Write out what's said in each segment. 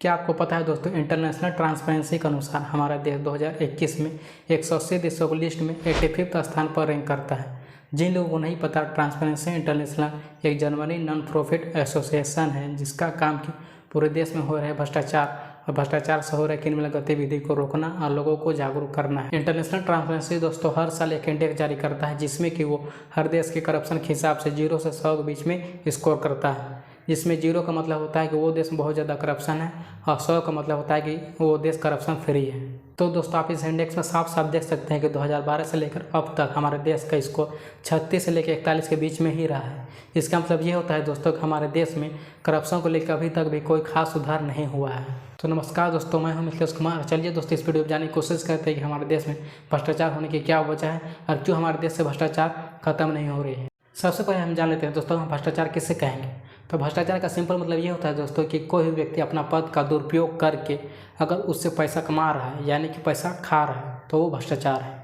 क्या आपको पता है दोस्तों, इंटरनेशनल ट्रांसपेरेंसी के अनुसार हमारा देश 2021 में 180 देशों की लिस्ट में 85वें स्थान पर रैंक करता है। जिन लोगों को नहीं पता, ट्रांसपेरेंसी इंटरनेशनल एक जर्मनी नॉन प्रॉफिट एसोसिएशन है जिसका काम कि पूरे देश में हो रहे भ्रष्टाचार और भ्रष्टाचार से हो रहे क्रिमिनल गतिविधि को रोकना और लोगों को जागरूक करना है। इंटरनेशनल ट्रांसपेरेंसी दोस्तों हर साल एक इंडेक्स जारी करता है जिसमें कि वो हर देश के करप्शन के हिसाब से 0 से 100 के बीच में स्कोर करता है। जिसमें 0 का मतलब होता है कि वो देश में बहुत ज़्यादा करप्शन है और 100 का मतलब होता है कि वो देश करप्शन फ्री है। तो दोस्तों आप इस इंडेक्स में साफ साफ देख सकते हैं कि 2012 से लेकर अब तक हमारे देश का स्कोर 36 से लेकर 41 के बीच में ही रहा है। इसका मतलब ये होता है दोस्तों कि हमारे देश में करप्शन को लेकर अभी तक भी कोई खास सुधार नहीं हुआ है। तो नमस्कार दोस्तों, मैं हूं मिथिलेश कुमार। चलिए दोस्तों इस वीडियो में जानने की कोशिश करते हैं कि हमारे देश में भ्रष्टाचार होने की क्या वजह है और क्यों हमारे देश से भ्रष्टाचार खत्म नहीं हो रही है। सबसे पहले हम जान लेते हैं दोस्तों, हम भ्रष्टाचार किसे कहेंगे। तो भ्रष्टाचार का सिंपल मतलब ये होता है दोस्तों कि कोई भी व्यक्ति अपना पद का दुरुपयोग करके अगर उससे पैसा कमा रहा है यानी कि पैसा खा रहा है तो वो भ्रष्टाचार है।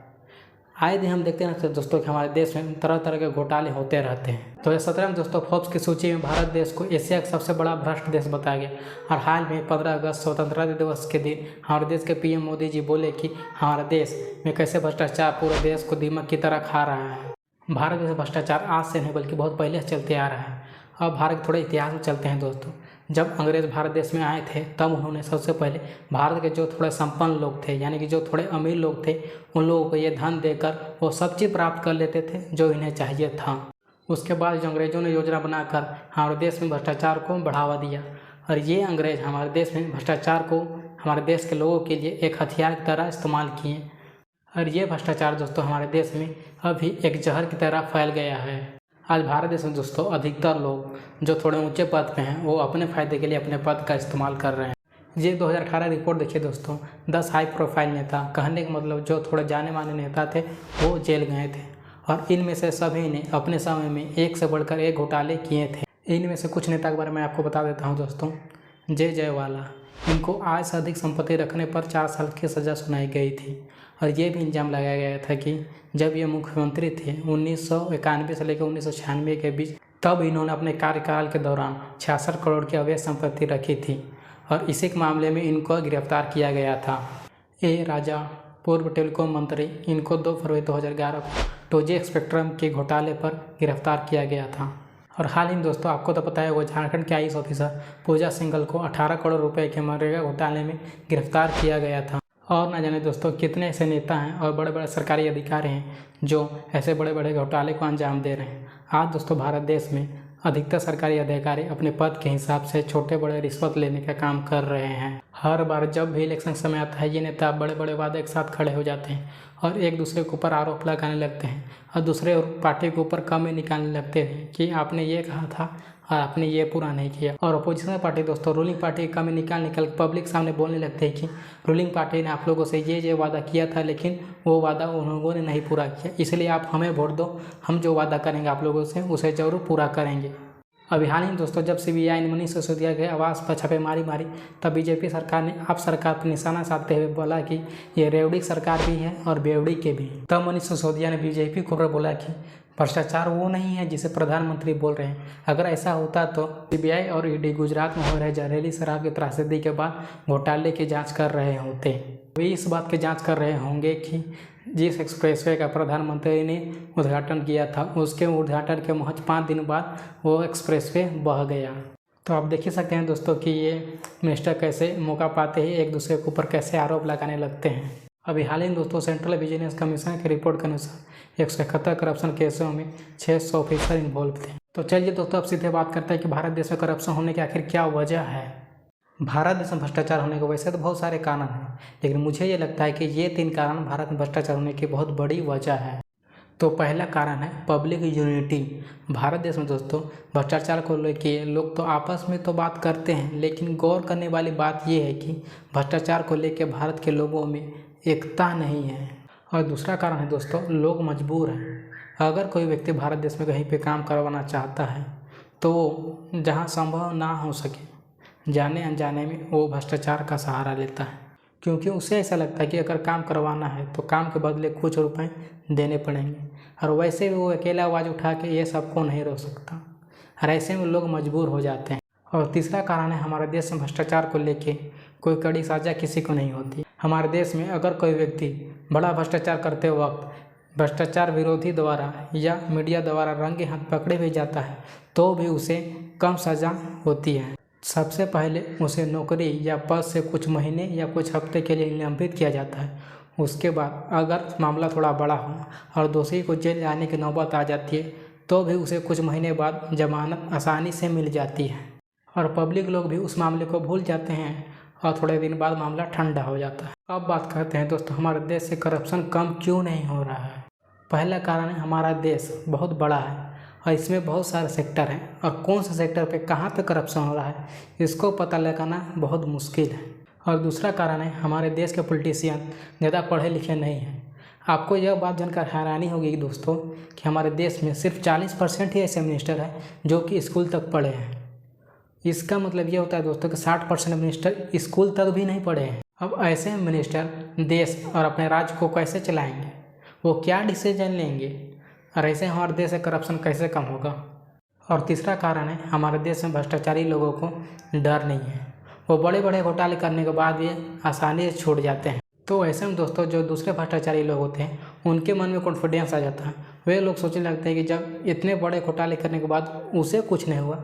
आए दिन हम देखते हैं दोस्तों कि हमारे देश में तरह तरह के घोटाले होते रहते हैं। 2017 में दोस्तों फोर्ब्स की सूची में भारत देश को एशिया का सबसे बड़ा भ्रष्ट देश बताया गया। और हाल में 15 अगस्त स्वतंत्रता दिवस के दिन हमारे देश के पीएम मोदी जी बोले कि हमारे देश में कैसे भ्रष्टाचार पूरे देश को दीमक की तरह खा रहा है। भारत में भ्रष्टाचार आज से नहीं बल्कि बहुत पहले से चलते आ रहा है। अब भारत थोड़े इतिहास में चलते हैं दोस्तों। जब अंग्रेज़ भारत देश में आए थे तब उन्होंने सबसे पहले भारत के जो थोड़े संपन्न लोग थे यानी कि जो थोड़े अमीर लोग थे उन लोगों को ये धन देकर वो सब चीज़ प्राप्त कर लेते थे जो इन्हें चाहिए था। उसके बाद जो अंग्रेज़ों ने योजना बनाकर हमारे देश में भ्रष्टाचार को बढ़ावा दिया और ये अंग्रेज़ हमारे देश में भ्रष्टाचार को हमारे देश के लोगों के लिए एक हथियार की तरह इस्तेमाल किए। और ये भ्रष्टाचार दोस्तों हमारे देश में अभी एक जहर की तरह फैल गया है। आज भारत देश में दोस्तों अधिकतर लोग जो थोड़े ऊंचे पद पे हैं वो अपने फ़ायदे के लिए अपने पद का इस्तेमाल कर रहे हैं। ये 2018 रिपोर्ट देखिए दोस्तों, 10 हाई प्रोफाइल नेता, कहने का मतलब जो थोड़े जाने माने नेता थे वो जेल गए थे और इनमें से सभी ने अपने समय में एक से बढ़कर एक घोटाले किए थे। इनमें से कुछ नेता के बारे में आपको बता देता हूँ दोस्तों। जयवाला, इनको आय से अधिक संपत्ति रखने पर 4 साल की सज़ा सुनाई गई थी और ये भी इल्ज़ाम लगाया गया था कि जब ये मुख्यमंत्री थे 1991 से लेकर 1996 के बीच, तब इन्होंने अपने कार्यकाल के दौरान 66 करोड़ की अवैध संपत्ति रखी थी और इसी के मामले में इनको गिरफ्तार किया गया था। ए राजा, पूर्व टेलीकॉम मंत्री, इनको 2 फरवरी 2011 को 2G स्पेक्ट्रम के घोटाले पर गिरफ्तार किया गया था। और हाल ही में दोस्तों आपको तो पता है वो झारखंड के IAS ऑफिसर पूजा सिंघल को 18 करोड़ रुपए के मनरेगा घोटाले में गिरफ्तार किया गया था। और ना जाने दोस्तों कितने ऐसे नेता हैं और बड़े बड़े सरकारी अधिकारी हैं जो ऐसे बड़े बड़े घोटाले को अंजाम दे रहे हैं। आज दोस्तों भारत देश में अधिकतर सरकारी अधिकारी अपने पद के हिसाब से छोटे बड़े रिश्वत लेने का काम कर रहे हैं। हर बार जब भी इलेक्शन समय आता है ये नेता बड़े बड़े वादे के साथ खड़े हो जाते हैं और एक दूसरे के ऊपर आरोप लगाने लगते हैं और दूसरे पार्टी के ऊपर कमी निकालने लगते हैं कि आपने ये कहा था और आपने ये पूरा नहीं किया। और अपोजिशन पार्टी दोस्तों रूलिंग पार्टी की कमी निकाल पब्लिक सामने बोलने लगते हैं कि रूलिंग पार्टी ने आप लोगों से ये वादा किया था लेकिन वो वादा उन लोगों ने नहीं पूरा किया, इसलिए आप हमें वोट दो, हम जो वादा करेंगे आप लोगों से उसे ज़रूर पूरा करेंगे। अभी हाल ही दोस्तों जब CBI ने मनीष सिसोदिया के आवास पर छापेमारी मारी तब बीजेपी सरकार ने आप सरकार पर निशाना साधते हुए बोला कि ये रेवड़ी सरकार भी है और बेवड़ी के भी। तब मनीष सिसोदिया ने बीजेपी को बोला कि भ्रष्टाचार वो नहीं है जिसे प्रधानमंत्री बोल रहे हैं। अगर ऐसा होता तो CBI और ED गुजरात में हो रहे जहरीली शराब की त्रासदी के बाद घोटाले की जांच कर रहे होते। वे इस बात की जांच कर रहे होंगे कि जिस एक्सप्रेसवे का प्रधानमंत्री ने उद्घाटन किया था उसके उद्घाटन के महज 5 दिन बाद वो एक्सप्रेसवे बह गया। तो आप देख ही सकते हैं दोस्तों कि ये मिनिस्टर कैसे मौका पाते ही एक दूसरे के ऊपर कैसे आरोप लगाने लगते हैं। अभी हाल ही दोस्तों सेंट्रल विजिलेंस कमीशन की रिपोर्ट के अनुसार 171 करप्शन केसों में 600 ऑफिसर इन्वॉल्व थे। तो चलिए दोस्तों अब सीधे बात करते हैं कि भारत देश में करप्शन होने की आखिर क्या वजह है। भारत देश में भ्रष्टाचार होने के वैसे तो बहुत सारे कारण हैं लेकिन मुझे ये लगता है कि ये 3 कारण भारत में भ्रष्टाचार होने की बहुत बड़ी वजह है। तो पहला कारण है पब्लिक यूनिटी। भारत देश में दोस्तों भ्रष्टाचार को लेकर लोग तो आपस में तो बात करते हैं लेकिन गौर करने वाली बात यह है कि भ्रष्टाचार को लेकर भारत के लोगों में एकता नहीं है। और दूसरा कारण है दोस्तों लोग मजबूर हैं। अगर कोई व्यक्ति भारत देश में कहीं पे काम करवाना चाहता है तो जहाँ संभव ना हो सके जाने अनजाने में वो भ्रष्टाचार का सहारा लेता है, क्योंकि उसे ऐसा लगता है कि अगर काम करवाना है तो काम के बदले कुछ रुपए देने पड़ेंगे और वैसे भी वो अकेला आवाज़ उठा के ये सबको नहीं रोक सकता और ऐसे में लोग मजबूर हो जाते हैं। और तीसरा कारण है हमारे देश में भ्रष्टाचार को लेके कोई कड़ी सजा किसी को नहीं होती। हमारे देश में अगर कोई व्यक्ति बड़ा भ्रष्टाचार करते वक्त भ्रष्टाचार विरोधी द्वारा या मीडिया द्वारा रंगे हाथ पकड़े भी जाता है तो भी उसे कम सज़ा होती है। सबसे पहले उसे नौकरी या पद से कुछ महीने या कुछ हफ्ते के लिए निलंबित किया जाता है। उसके बाद अगर मामला थोड़ा बड़ा हो और दोषी को जेल जाने की नौबत आ जाती है तो भी उसे कुछ महीने बाद जमानत आसानी से मिल जाती है और पब्लिक लोग भी उस मामले को भूल जाते हैं और थोड़े दिन बाद मामला ठंडा हो जाता है। अब बात करते हैं दोस्तों, हमारे देश से करप्शन कम क्यों नहीं हो रहा है। पहला कारण है हमारा देश बहुत बड़ा है और इसमें बहुत सारे सेक्टर हैं और कौन सा सेक्टर पे कहाँ पे करप्शन हो रहा है इसको पता लगाना बहुत मुश्किल है। और दूसरा कारण है हमारे देश के पॉलिटिशियन ज़्यादा पढ़े लिखे नहीं हैं। आपको यह बात जानकर हैरानी होगी दोस्तों कि हमारे देश में सिर्फ 40% ही ऐसे मिनिस्टर हैं जो कि स्कूल तक पढ़े हैं। इसका मतलब ये होता है दोस्तों कि 60% मिनिस्टर स्कूल तक भी नहीं पढ़े हैं। अब ऐसे मिनिस्टर देश और अपने राज्य को कैसे चलाएंगे, वो क्या डिसीजन लेंगे और ऐसे हमारे देश से करप्शन कैसे कम होगा। और तीसरा कारण है हमारे देश में भ्रष्टाचारी लोगों को डर नहीं है, वो बड़े बड़े घोटाले करने के बाद भी आसानी से छूट जाते हैं। तो ऐसे में दोस्तों जो दूसरे भ्रष्टाचारी लोग होते हैं उनके मन में कॉन्फिडेंस आ जाता है। वे लोग सोचने लगते हैं कि जब इतने बड़े घोटाले करने के बाद उसे कुछ नहीं हुआ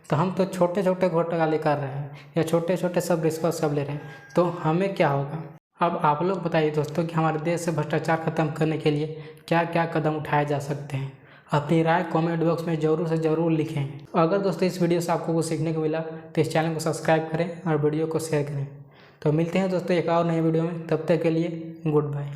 तो हम तो छोटे छोटे घोटाले कर रहे हैं या छोटे छोटे सब रिश्वत सब ले रहे हैं, तो हमें क्या होगा। अब आप लोग बताइए दोस्तों कि हमारे देश से भ्रष्टाचार खत्म करने के लिए क्या क्या कदम उठाए जा सकते हैं। अपनी राय कमेंट बॉक्स में ज़रूर से ज़रूर लिखें। अगर दोस्तों इस वीडियो से आपको कुछ सीखने को मिला तो इस चैनल को सब्सक्राइब करें और वीडियो को शेयर करें। तो मिलते हैं दोस्तों एक और नए वीडियो में, तब तक के लिए गुड बाय।